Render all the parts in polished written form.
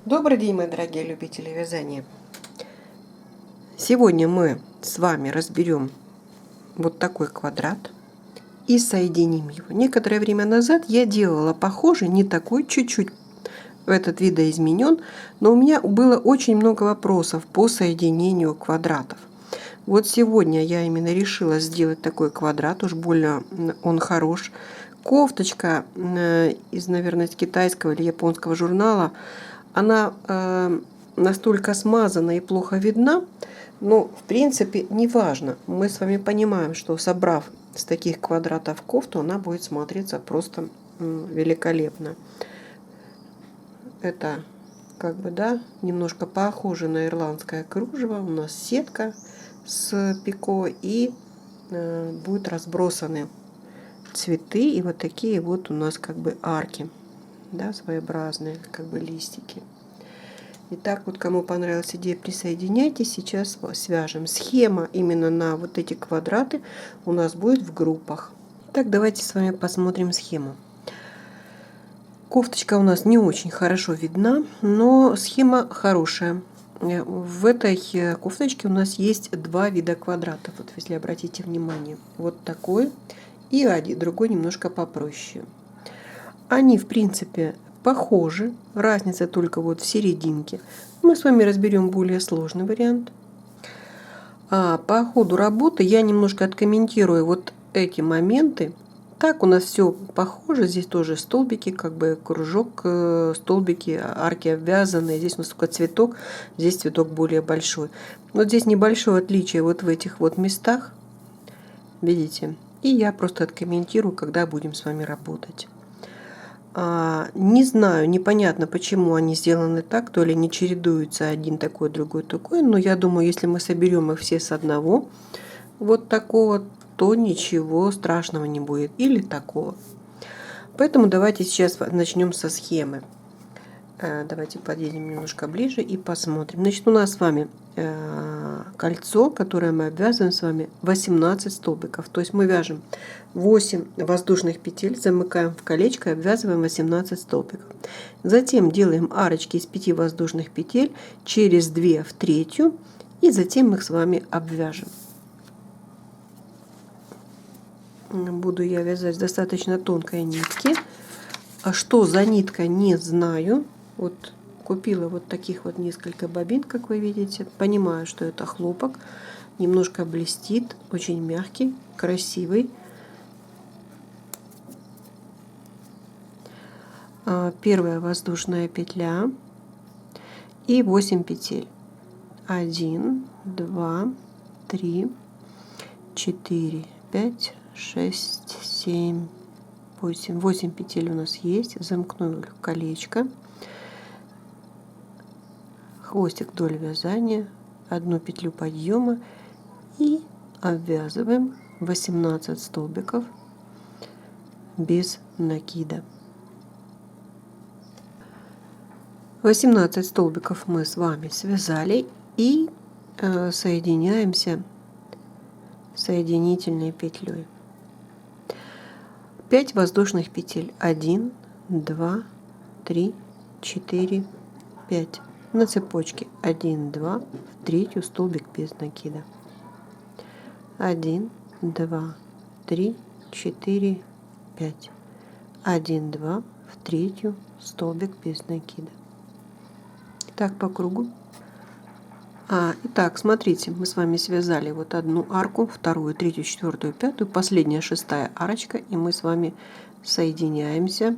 Добрый день, мои дорогие любители вязания. Сегодня мы с вами разберем вот такой квадрат и соединим его. Некоторое время назад я делала похожий, не такой, чуть-чуть этот видоизменен, но у меня было очень много вопросов по соединению квадратов. Вот сегодня я именно решила сделать такой квадрат, уж больно он хорош. Кофточка из, наверное, китайского или японского журнала, она настолько смазана и плохо видна, но в принципе не важно. Мы с вами понимаем, что собрав с таких квадратов кофту, она будет смотреться просто великолепно. Это как бы, да, немножко похоже на ирландское кружево. У нас сетка с пико и будут разбросаны цветы и вот такие вот у нас как бы арки, да, своеобразные как бы листики. Итак, вот кому понравилась идея, присоединяйтесь. Сейчас свяжем. Схема именно на вот эти квадраты у нас будет в группах. Так, давайте с вами посмотрим схему. Кофточка у нас не очень хорошо видна, но схема хорошая. В этой кофточке у нас есть два вида квадратов. Вот если обратите внимание, вот такой и другой немножко попроще. Они, в принципе, похожи. Разница только вот в серединке. Мы с вами разберем более сложный вариант. А по ходу работы я немножко откомментирую вот эти моменты. Так у нас все похоже. Здесь тоже столбики, как бы кружок, столбики, арки обвязанные. Здесь у нас только цветок. Здесь цветок более большой. Вот здесь небольшое отличие вот в этих вот местах. Видите? И я просто откомментирую, когда будем с вами работать. Не знаю, непонятно, почему они сделаны так, то ли не чередуются один такой, другой такой, но я думаю, если мы соберем их все с одного вот такого, то ничего страшного не будет, или такого. Поэтому давайте сейчас начнем со схемы. Давайте подъедем немножко ближе и посмотрим. Значит, у нас с вами кольцо, которое мы обвязываем с вами 18 столбиков. То есть мы вяжем 8 воздушных петель, замыкаем в колечко и обвязываем 18 столбиков. Затем делаем арочки из 5 воздушных петель через 2 в третью, и затем их с вами обвяжем. Буду я вязать с достаточно тонкой нитки. А что за нитка, не знаю. Вот купила вот таких вот несколько бобин, как вы видите. Понимаю, что это хлопок. Немножко блестит, очень мягкий, красивый. Первая воздушная петля и 8 петель. 1, 2, 3, 4, 5, 6, 7, 8. 8 петель у нас есть. Замкнули колечко. Хвостик вдоль вязания, одну петлю подъема и обвязываем 18 столбиков без накида. 18 столбиков мы с вами связали и соединяемся соединительной петлей. 5 воздушных петель. 1, 2, 3, 4, 5. На цепочке 1, 2, в третью столбик без накида. 1, 2, 3, 4, 5. 1, 2, в третью столбик без накида. Так по кругу. Итак, смотрите, мы с вами связали вот одну арку, вторую, третью, четвертую, пятую, последняя шестая арочка, и мы с вами соединяемся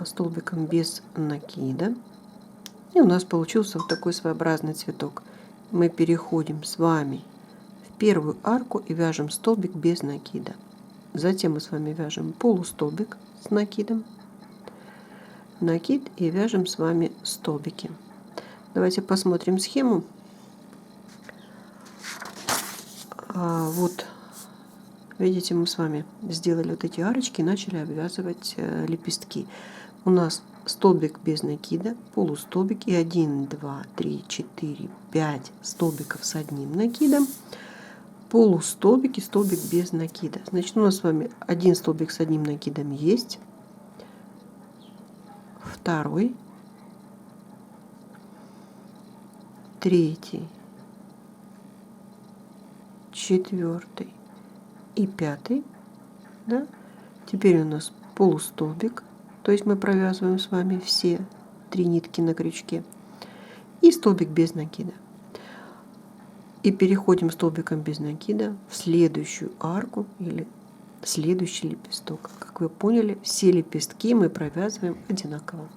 столбиком без накида. И у нас получился вот такой своеобразный цветок. Мы переходим с вами в первую арку и вяжем столбик без накида. Затем мы с вами вяжем полустолбик с накидом, накид и вяжем с вами столбики. Давайте посмотрим схему. Вот, видите, мы с вами сделали вот эти арочки и начали обвязывать лепестки. У нас столбик без накида, полустолбик и 1, 2, 3, 4, 5 столбиков с одним накидом, полустолбик и столбик без накида. Значит, у нас с вами один столбик с одним накидом есть, второй, третий, четвертый и пятый. Да? Теперь у нас полустолбик, то есть мы провязываем с вами все 3 нитки на крючке, и столбик без накида. И переходим столбиком без накида в следующую арку или следующий лепесток. Как вы поняли, все лепестки мы провязываем одинаково.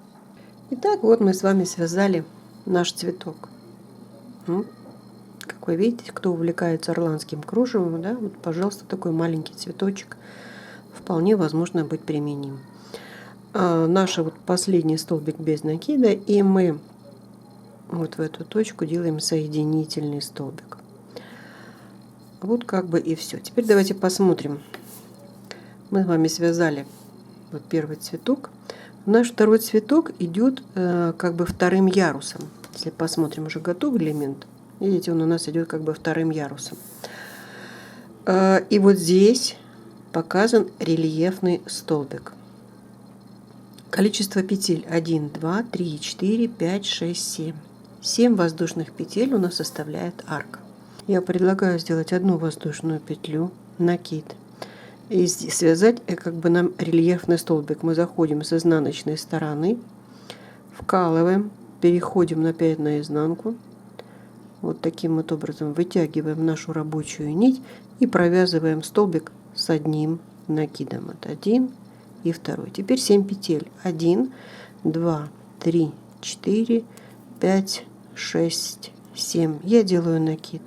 Итак, вот мы с вами связали наш цветок. Как вы видите, кто увлекается орландским кружевом, да, вот, пожалуйста, такой маленький цветочек вполне возможно быть применим. Наш вот последний столбик без накида, и мы вот в эту точку делаем соединительный столбик. Вот как бы и все. Теперь давайте посмотрим. Мы с вами связали вот первый цветок. Наш второй цветок идет как бы вторым ярусом. Если посмотрим, уже готовый элемент. Видите, он у нас идет как бы вторым ярусом. И вот здесь показан рельефный столбик. Количество петель 1, 2, 3, 4, 5, 6, 7. 7 воздушных петель у нас составляет арка. Я предлагаю сделать одну воздушную петлю, накид, и связать как бы нам рельефный столбик. Мы заходим с изнаночной стороны, вкалываем, переходим опять на изнанку. Вот таким вот образом вытягиваем нашу рабочую нить и провязываем столбик с одним накидом. Это 1 и 2. Теперь 7 петель. 1, 2, 3, 4, 5, 6, 7. Я делаю накид.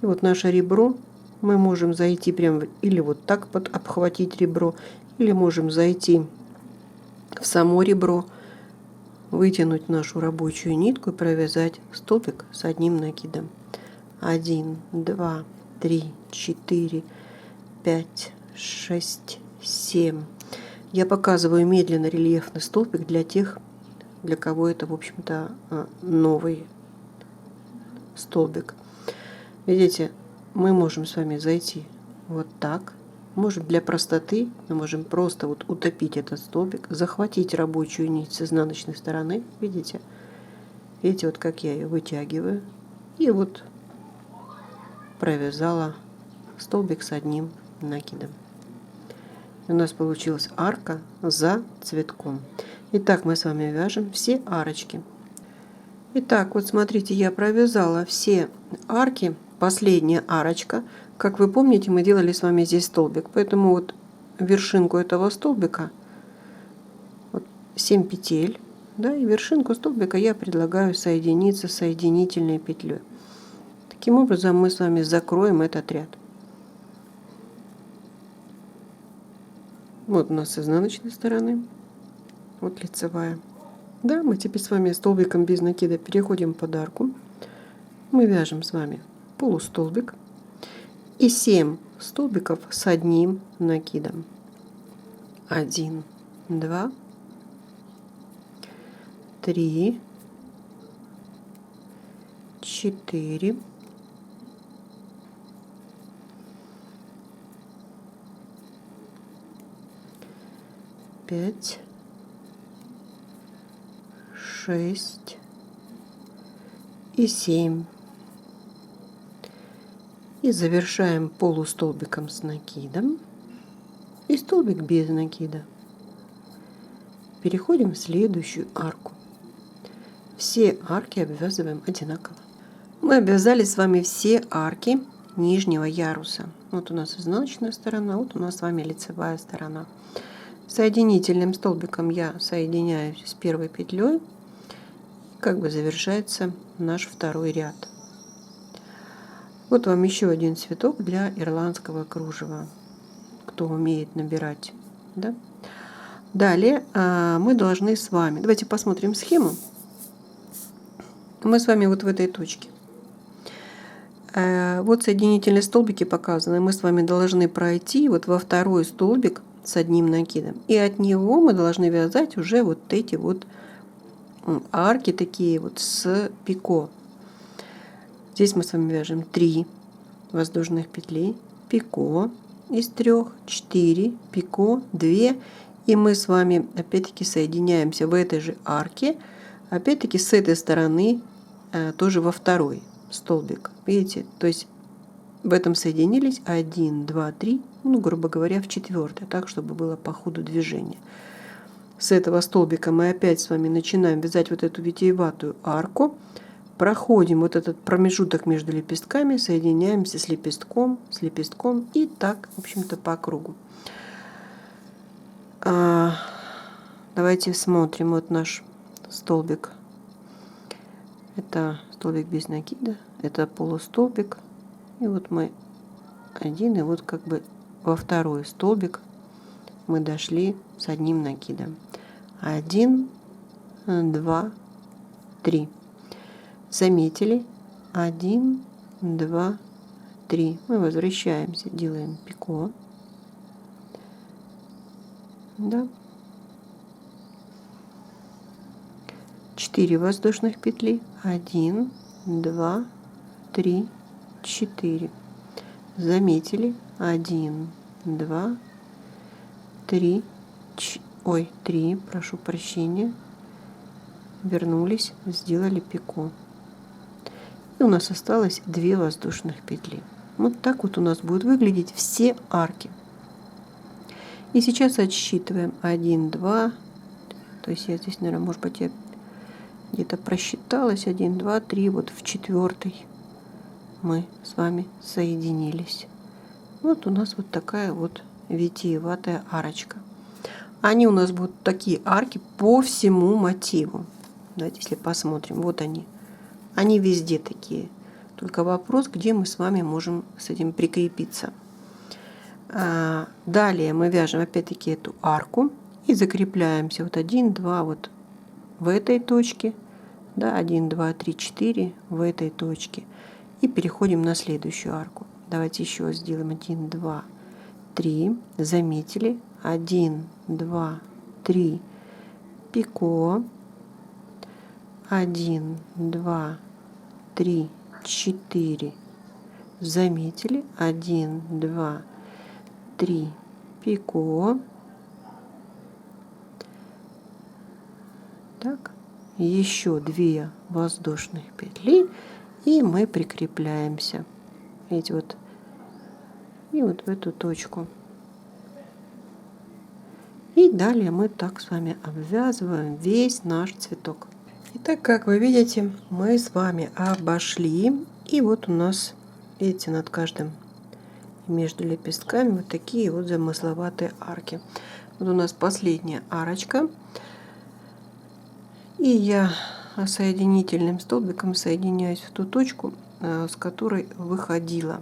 И вот наше ребро мы можем зайти прям или вот так вот обхватить ребро, или можем зайти в само ребро, вытянуть нашу рабочую нитку и провязать столбик с одним накидом. 1, 2, 3, 4, 5, 6, 7. Я показываю медленно рельефный столбик для тех, для кого это, в общем-то, новый столбик. Видите, мы можем с вами зайти вот так. Можем для простоты, мы можем просто вот утопить этот столбик, захватить рабочую нить с изнаночной стороны. Видите? Видите, вот как я ее вытягиваю. И вот провязала столбик с одним накидом. У нас получилась арка за цветком. Итак, мы с вами вяжем все арочки. Итак, вот смотрите, я провязала все арки. Последняя арочка. Как вы помните, мы делали с вами здесь столбик. Поэтому вот вершинку этого столбика, вот 7 петель, да, и вершинку столбика я предлагаю соединиться соединительной петлей. Таким образом мы с вами закроем этот ряд. Вот у нас с изнаночной стороны, вот лицевая. Да, мы теперь с вами столбиком без накида переходим под арку. Мы вяжем с вами полустолбик и 7 столбиков с одним накидом. 1, 2, 3, 4, 5, 6 и 7. И завершаем полустолбиком с накидом и столбик без накида. Переходим в следующую арку. Все арки обвязываем одинаково. Мы обвязали с вами все арки нижнего яруса. Вот у нас изнаночная сторона, вот у нас с вами лицевая сторона. Соединительным столбиком я соединяюсь с первой петлей. Как бы завершается наш второй ряд. Вот вам еще один цветок для ирландского кружева, кто умеет набирать. Да? Далее мы должны с вами, давайте посмотрим схему. Мы с вами вот в этой точке. Вот соединительные столбики показаны. Мы с вами должны пройти вот во второй столбик с одним накидом. И от него мы должны вязать уже вот эти вот арки такие вот с пико. Здесь мы с вами вяжем 3 воздушных петли, пико из 3, 4, пико, 2. И мы с вами опять-таки соединяемся в этой же арке, опять-таки с этой стороны тоже во второй столбик. Видите, то есть в этом соединились 1, 2, 3, ну, грубо говоря, в четвертый, так, чтобы было по ходу движения. С этого столбика мы опять с вами начинаем вязать вот эту витиеватую арку, проходим вот этот промежуток между лепестками, соединяемся с лепестком и так, в общем-то, по кругу. Давайте смотрим, вот наш столбик. Это столбик без накида, это полустолбик. И вот мы один, и вот как бы во второй столбик мы дошли с одним накидом. 1, 2, 3. Заметили? 1, 2, 3. Мы возвращаемся, делаем пико. Да. 4 воздушных петли. 1, 2, 3, 4. Заметили? 1, 2, 3, 3, прошу прощения. Вернулись, сделали пико. И у нас осталось 2 воздушных петли. Вот так вот у нас будут выглядеть все арки. И сейчас отсчитываем 1, 2. То есть я здесь, наверное, может быть, я где-то просчиталась. 1, 2, 3. Вот в четвертый мы с вами соединились. Вот у нас вот такая вот витиеватая арочка. Они у нас будут такие арки по всему мотиву. Давайте, если посмотрим, вот они. Они везде такие. Только вопрос, где мы с вами можем с этим прикрепиться. Далее мы вяжем опять-таки эту арку и закрепляемся. Вот 1, 2 вот в этой точке. Да, 1, 2, 3, 4 в этой точке. И переходим на следующую арку. Давайте еще сделаем 1, 2, 3. Заметили? 1, 2, 3. Пико. 1, 2, 3, 4. Заметили? 1, 2, 3. Пико. Так. Еще 2 воздушных петли. И мы прикрепляемся. Видите, вот. И вот в эту точку. И далее мы так с вами обвязываем весь наш цветок. Итак, как вы видите, мы с вами обошли. И вот у нас, видите, над каждым между лепестками вот такие вот замысловатые арки. Вот у нас последняя арочка. И я соединительным столбиком соединяюсь в ту точку, с которой выходила.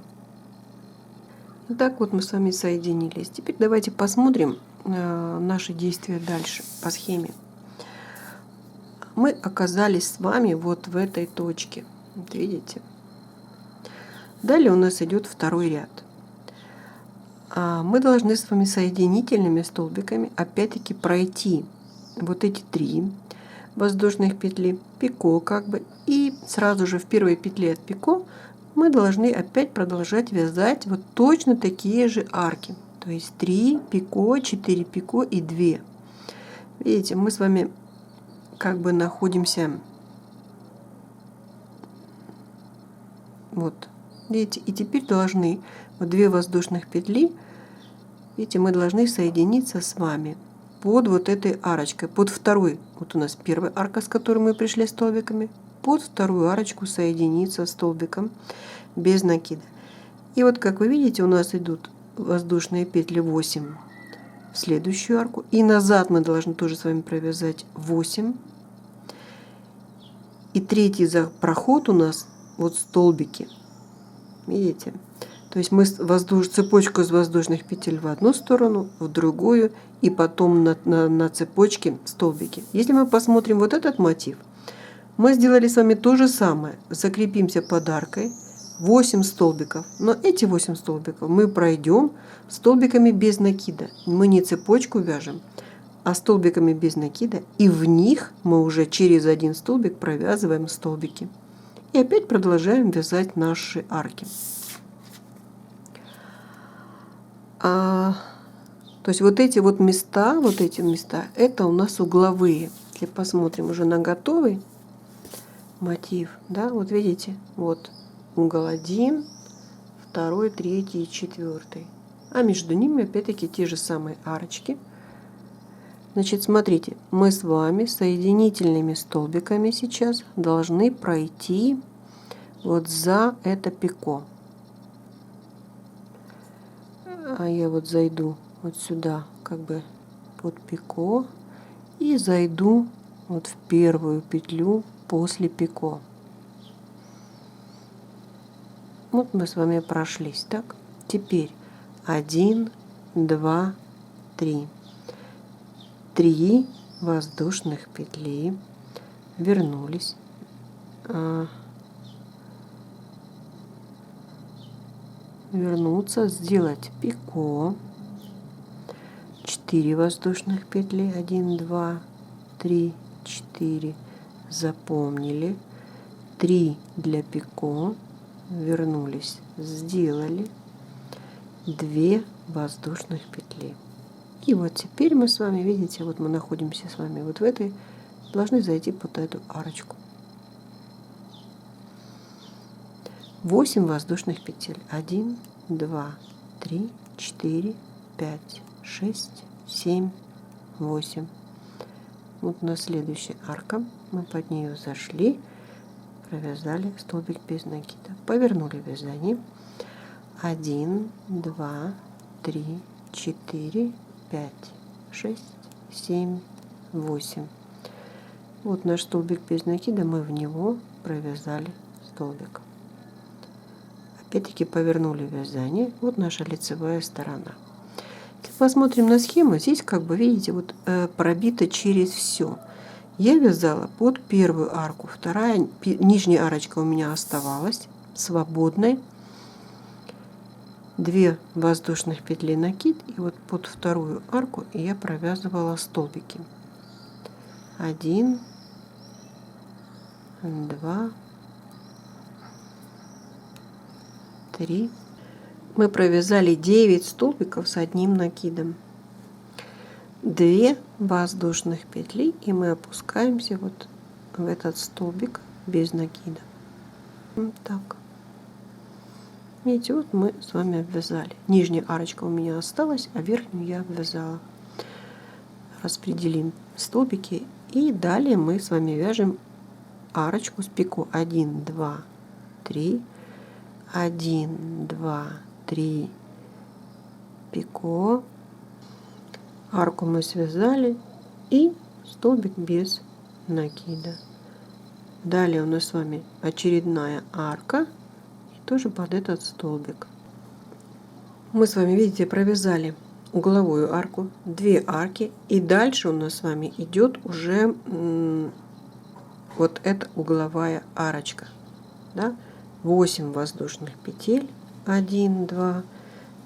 Итак, вот мы с вами соединились. Теперь давайте посмотрим наши действия дальше по схеме. Мы оказались с вами вот в этой точке. Вот видите? Далее у нас идет второй ряд. Мы должны с вами соединительными столбиками опять-таки пройти вот эти 3 воздушных петли, пико как бы, и сразу же в первой петле от пико мы должны опять продолжать вязать вот точно такие же арки. То есть 3 пико, 4 пико и 2. Видите, мы с вами как бы находимся вот, видите, и теперь должны вот 2 воздушных петли, видите, мы должны соединиться с вами под вот этой арочкой, под второй. Вот у нас первая арка, с которой мы пришли столбиками, под вторую арочку соединиться столбиком без накида. И вот как вы видите, у нас идут воздушные петли 8 в следующую арку, и назад мы должны тоже с вами провязать 8. И третий проход у нас вот столбики, видите. То есть мы цепочку из воздушных петель в одну сторону, в другую, и потом на цепочке столбики. Если мы посмотрим вот этот мотив, мы сделали с вами то же самое. Закрепимся под аркой, 8 столбиков. Но эти 8 столбиков мы пройдем столбиками без накида. Мы не цепочку вяжем, а столбиками без накида. И в них мы уже через один столбик провязываем столбики. И опять продолжаем вязать наши арки. То есть вот эти места, это у нас угловые. Если посмотрим уже на готовый, мотив, да, вот видите, вот угол 1, 2, 3 и 4. А между ними опять-таки те же самые арочки. Значит, смотрите, мы с вами соединительными столбиками сейчас должны пройти вот за это пико. А я вот зайду вот сюда, как бы под пико, и зайду вот в первую петлю после пико. Вот мы с вами прошлись, так? Теперь 1, 2, 3. 3 воздушных петли, вернулись. Вернуться, сделать пико. 4 воздушных петли, 1, 2, 3, 4. Запомнили. 3 для пико. Вернулись, сделали 2 воздушных петли. И вот теперь мы с вами, видите, вот мы находимся с вами вот в этой, должны зайти под эту арочку. 8 воздушных петель. 1, 2, 3, 4, 5, 6, 7, 8. Вот у нас следующая арка. Мы под нее зашли, провязали столбик без накида. Повернули вязание. 1, 2, 3, 4, 5, 6, 7, 8. Вот наш столбик без накида, мы в него провязали столбик. Опять-таки повернули вязание. Вот наша лицевая сторона. Если посмотрим на схему, здесь, как бы видите, вот пробито через все. Я вязала под первую арку, вторая нижняя арочка у меня оставалась свободной. 2 воздушных петли накид, и вот под вторую арку я провязывала столбики. 1, 2, 3. Мы провязали 9 столбиков с одним накидом. 2 воздушных петли, и мы опускаемся вот в этот столбик без накида. Вот так. Видите, вот мы с вами обвязали. Нижняя арочка у меня осталась, а верхнюю я обвязала. Распределим столбики, и далее мы с вами вяжем арочку с пико. 1, 2, 3. 1, 2, 3, пико. Арку мы связали и столбик без накида. Далее у нас с вами очередная арка и тоже под этот столбик. Мы с вами, видите, провязали угловую арку, 2 арки, и дальше у нас с вами идет уже вот эта угловая арочка, да? 8 воздушных петель. 1, 2,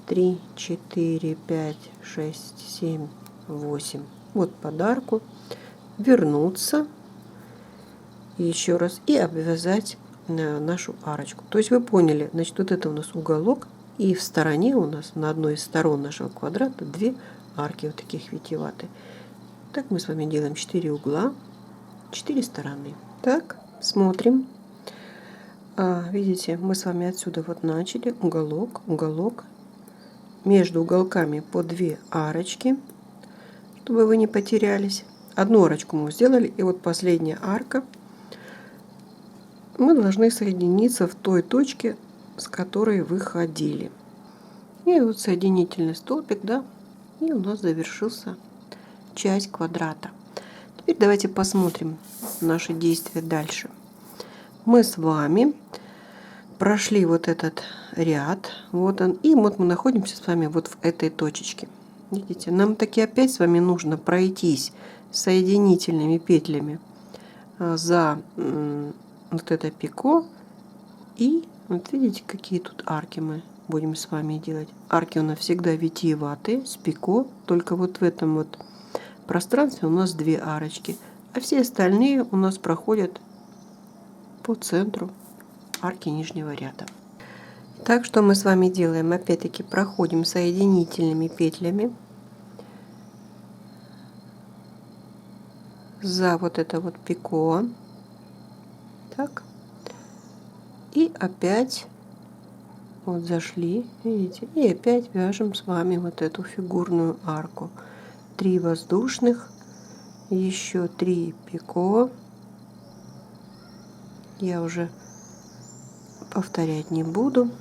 3, 4, 5, 6, 7, 8. Вот под арку. Вернуться еще раз и обвязать нашу арочку. То есть вы поняли, значит, вот это у нас уголок, и в стороне у нас на одной из сторон нашего квадрата 2 арки вот таких витиеватые. Так мы с вами делаем 4 угла, 4 стороны. Так, смотрим. Видите, мы с вами отсюда вот начали уголок, уголок. Между уголками по 2 арочки, чтобы вы не потерялись. Одну арочку мы сделали, и вот последняя арка. Мы должны соединиться в той точке, с которой выходили. И вот соединительный столбик, да, и у нас завершился часть квадрата. Теперь давайте посмотрим наши действия дальше. Мы с вами прошли вот этот ряд, вот он, и вот мы находимся с вами вот в этой точечке. Видите, нам таки опять с вами нужно пройтись соединительными петлями за вот это пико, и вот видите, какие тут арки мы будем с вами делать. Арки у нас всегда витиеватые с пико, только вот в этом вот пространстве у нас 2 арочки, а все остальные у нас проходят по центру арки нижнего ряда. Так что мы с вами делаем? Опять-таки проходим соединительными петлями за вот это вот пико. так. И опять вот зашли, видите, и опять вяжем с вами вот эту фигурную арку. 3 воздушных, еще 3 пико. Я уже повторять не буду.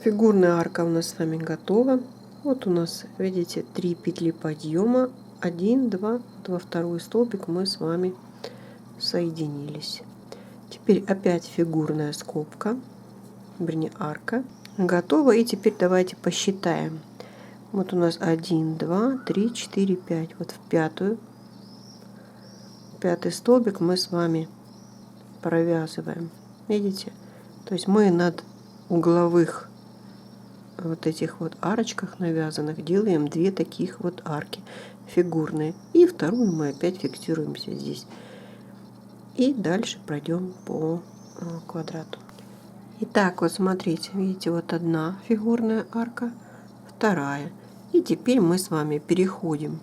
Фигурная арка у нас с вами готова. Вот у нас, видите, 3 петли подъема, 1, 2, во второй столбик мы с вами соединились. Теперь опять фигурная скобка, вернее арка готова. И теперь давайте посчитаем. Вот у нас 1, 2, 3, 4, 5. Вот в пятый столбик мы с вами провязываем. Видите? То есть мы над угловых вот этих вот арочках навязанных делаем 2 таких вот арки фигурные. И вторую мы опять фиксируемся здесь. И дальше пройдем по квадрату. Итак, вот смотрите, видите, вот одна фигурная арка, вторая. И теперь мы с вами переходим.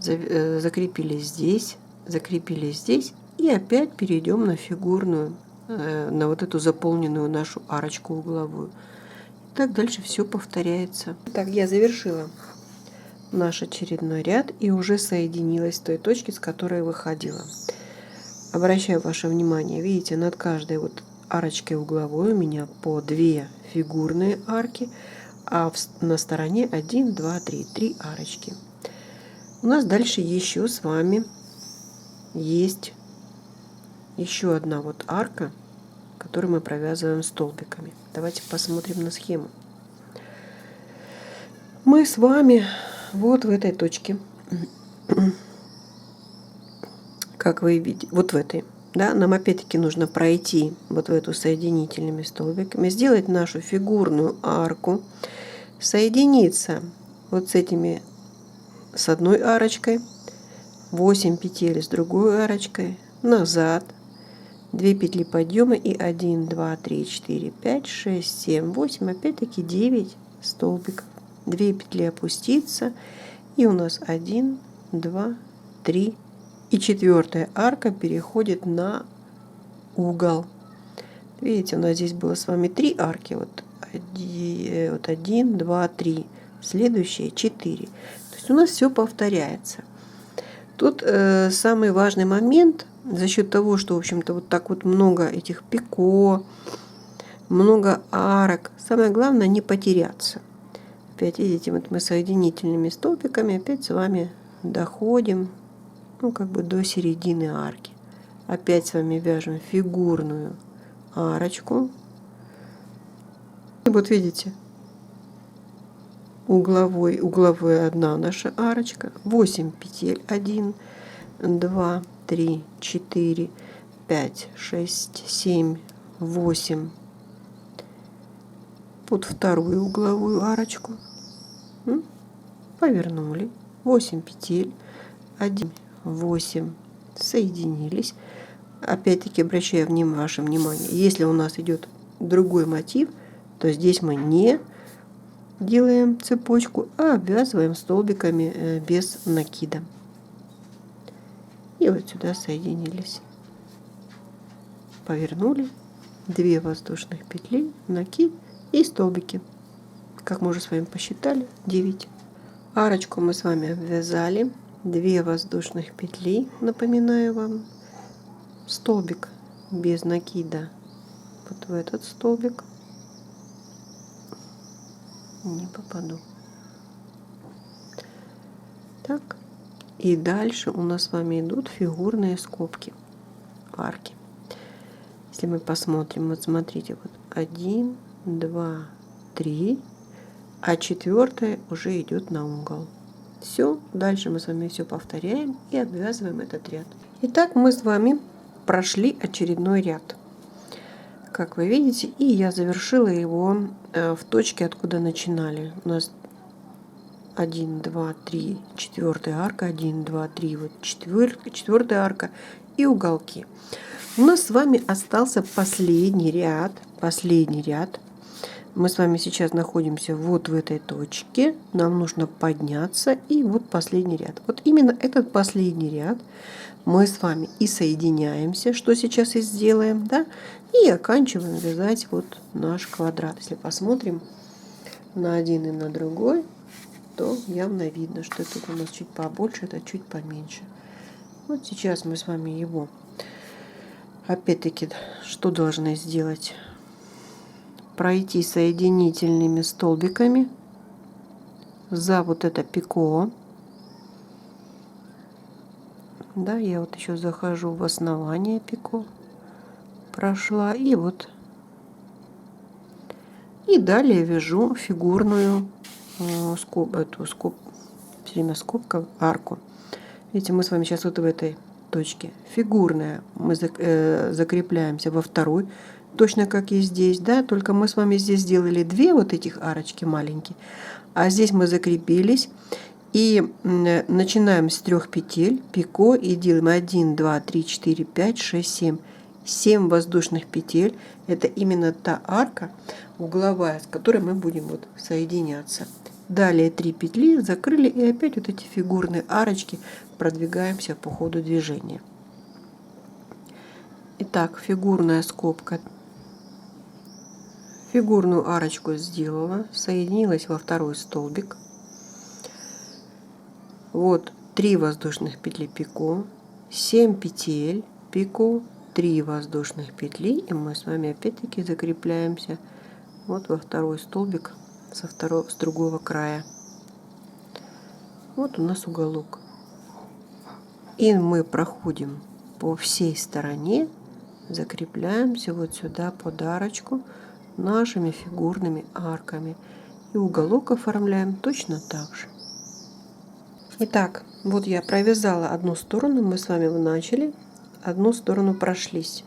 Закрепили здесь и опять перейдем на фигурную, на вот эту заполненную нашу арочку угловую. Так дальше все повторяется. Так, я завершила наш очередной ряд и уже соединилась с той точки, с которой выходила. Обращаю ваше внимание, видите, над каждой вот арочкой угловой у меня по 2 фигурные арки, а на стороне 1, 2, 3 арочки. У нас дальше еще с вами есть еще одна вот арка, которую мы провязываем столбиками. Давайте посмотрим на схему. Мы с вами вот в этой точке, как вы видите, вот в этой, да, нам опять-таки нужно пройти вот в эту соединительными столбиками, сделать нашу фигурную арку, соединиться вот с этими, с одной арочкой, 8 петель с другой арочкой, назад, 2 петли подъема и 1, 2, 3, 4, 5, 6, 7, 8, опять-таки 9 столбиков. 2 петли опуститься, и у нас 1, 2, 3 и 4 арка переходит на угол. Видите, у нас здесь было с вами 3 арки, вот 1, 2, 3, следующие 4. То есть у нас все повторяется. Тут самый важный момент, за счет того, что, в общем-то, вот так вот много этих пико, много арок, самое главное не потеряться. Опять видите, вот мы соединительными столбиками опять с вами доходим, ну, как бы до середины арки. Опять с вами вяжем фигурную арочку. И вот видите, угловая одна наша арочка, 8 петель, 1, 2, 3, 4, 5, 6, 7, 8. Под вторую угловую арочку повернули, 8 петель, 1, 8, соединились. Опять-таки обращаю ваше внимание, если у нас идет другой мотив, то здесь мы не делаем цепочку, а обвязываем столбиками без накида. И вот сюда соединились. Повернули, 2 воздушных петли, накид и столбики. Как мы уже с вами посчитали, 9. Арочку мы с вами обвязали, 2 воздушных петли, напоминаю вам, столбик без накида вот в этот столбик. Не попаду. Так. И дальше у нас с вами идут фигурные скобки, арки. Если мы посмотрим, вот смотрите, вот 1, 2, 3, а 4 уже идет на угол. Все, дальше мы с вами все повторяем и обвязываем этот ряд. Итак, мы с вами прошли очередной ряд. Как вы видите, и я завершила его в точке, откуда начинали. У нас 1, 2, 3, 4 арка, 1, 2, 3, вот 4 арка и уголки. У нас с вами остался последний ряд. Мы с вами сейчас находимся вот в этой точке. Нам нужно подняться, и вот последний ряд. Вот именно этот последний ряд мы с вами и соединяемся, что сейчас и сделаем, да, и оканчиваем вязать вот наш квадрат. Если посмотрим на один и на другой, то явно видно, что это у нас чуть побольше, это чуть поменьше. Вот сейчас мы с вами его, опять-таки, что должны сделать? Пройти соединительными столбиками за вот это пико. Да, я вот еще захожу в основание пико, прошла, и вот. И далее вяжу фигурную все время скобка, арку. Видите, мы с вами сейчас вот в этой точке. Фигурная. Мы закрепляемся во второй, точно как и здесь, да, только мы с вами здесь сделали две вот этих арочки маленькие, а здесь мы закрепились и начинаем с 3 петель пико и делаем 1, 2, 3, 4, 5, 6, 7. 7 воздушных петель. Это именно та арка угловая, с которой мы будем вот соединяться. Далее 3 петли закрыли, и опять вот эти фигурные арочки продвигаемся по ходу движения. Итак, фигурная скобка. Фигурную арочку сделала, соединилась во второй столбик. Вот 3 воздушных петли пико, 7 петель пико, 3 воздушных петли, и мы с вами опять-таки закрепляемся вот во второй столбик с другого края. Вот у нас уголок. И мы проходим по всей стороне, закрепляемся вот сюда под арочку нашими фигурными арками. И уголок оформляем точно так же. Итак, вот я провязала одну сторону, мы с вами начали, одну сторону прошлись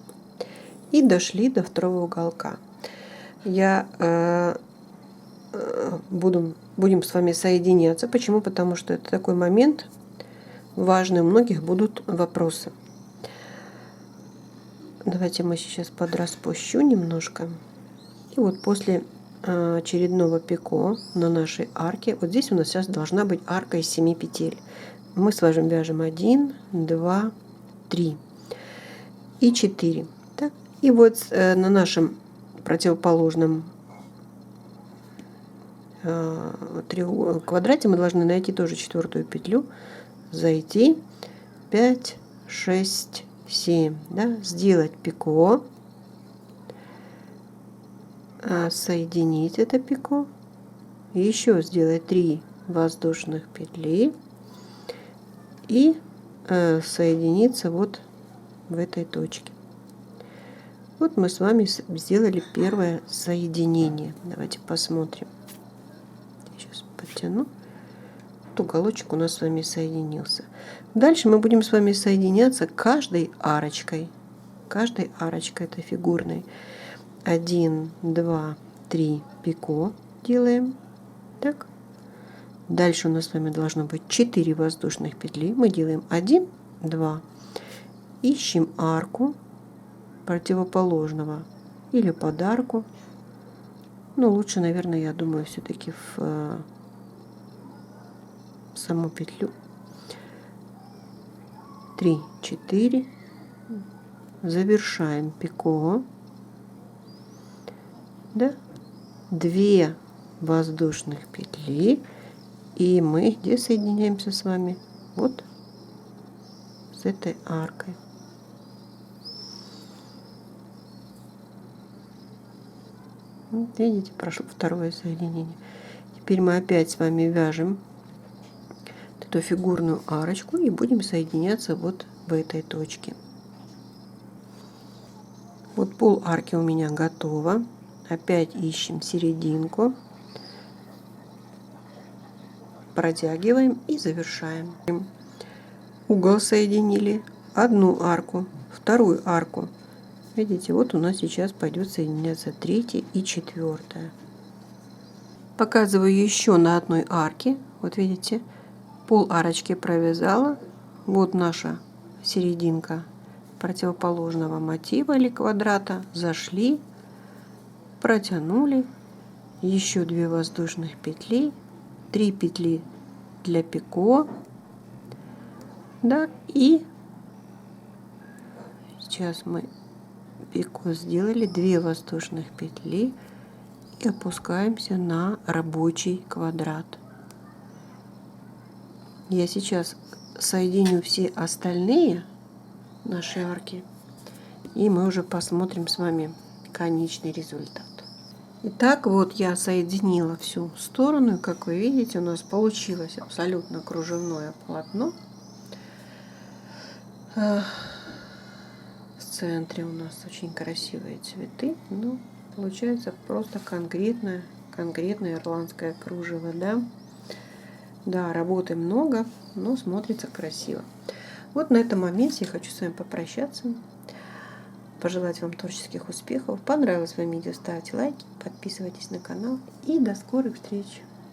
и дошли до второго уголка. Будем с вами соединяться. Почему? Потому что это такой момент важный, у многих будут вопросы. Давайте мы сейчас подраспущу немножко. И вот после очередного пико на нашей арке, вот здесь у нас сейчас должна быть арка из 7 петель. Мы с вами вяжем 1, 2, 3 и 4. Так? И вот на нашем противоположном квадрате мы должны найти тоже 4-ю петлю, зайти 5, 6, 7, да? Сделать пико, соединить это пико, еще сделать 3 воздушных петли и соединиться вот в этой точке. Вот мы с вами сделали первое соединение. Давайте посмотрим. Сейчас подтяну. Вот уголочек у нас с вами соединился. Дальше мы будем с вами соединяться каждой арочкой. Каждой арочкой это фигурной. 1, 2, 3 пико делаем. Так. Дальше у нас с вами должно быть 4 воздушных петли. Мы делаем 1, 2. Ищем арку противоположного или под арку. Но лучше, наверное, я думаю, все-таки в саму петлю. 3, 4. Завершаем пико. Да? 2 воздушных петли. И мы где соединяемся с вами? Вот с этой аркой. Вот видите, прошло второе соединение. Теперь мы опять с вами вяжем эту фигурную арочку и будем соединяться вот в этой точке. Вот пол арки у меня готово. Опять ищем серединку, протягиваем и завершаем. Угол соединили, одну арку, вторую арку. Видите, вот у нас сейчас пойдет соединяться 3 и 4. Показываю еще на одной арке. Вот видите, пол арочки провязала. Вот наша серединка противоположного мотива или квадрата. Зашли, протянули, еще 2 воздушных петли, 3 петли для пико, да, и Сейчас мы пико сделали 2 воздушных петли и опускаемся на рабочий квадрат. Я сейчас соединю все остальные наши арки, и мы уже посмотрим с вами конечный результат. Итак, вот я соединила всю сторону, и как вы видите, у нас получилось абсолютно кружевное полотно. В центре у нас очень красивые цветы, ну, получается просто конкретное ирландское кружево, да. Да, работы много, но смотрится красиво. Вот на этом моменте я хочу с вами попрощаться, пожелать вам творческих успехов. Понравилось вам видео, ставьте лайки, подписывайтесь на канал и до скорых встреч!